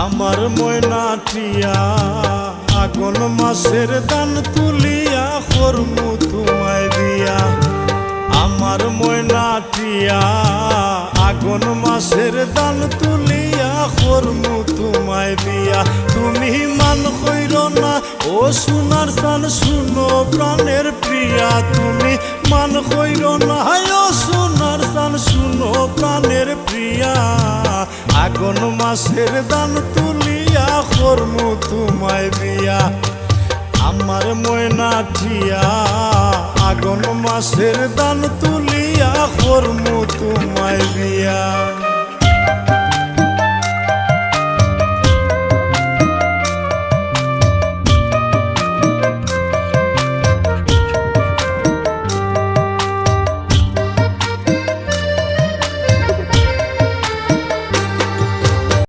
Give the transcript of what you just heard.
আমার ময়না টিয়া আগুন মাসের দান তুলিয়া করমু তোমায় দিয়া। আমার ময়না টিয়া আগুন মাসের দান তুলিয়া করমু তোমায় দিয়া। তুমি মান কইর না ও সোনার চান শুনো প্রাণের প্রিয়া। তুমি মান কইর না ও সোনার চান শুনো প্রাণের প্রিয়া। আগুন মাসের দান তুলিয়া করমু তোমায় বিয়া। আমার ময়না টিয়া আগুন মাসের দান তুলিয়া করমু তোমায় বিয়া।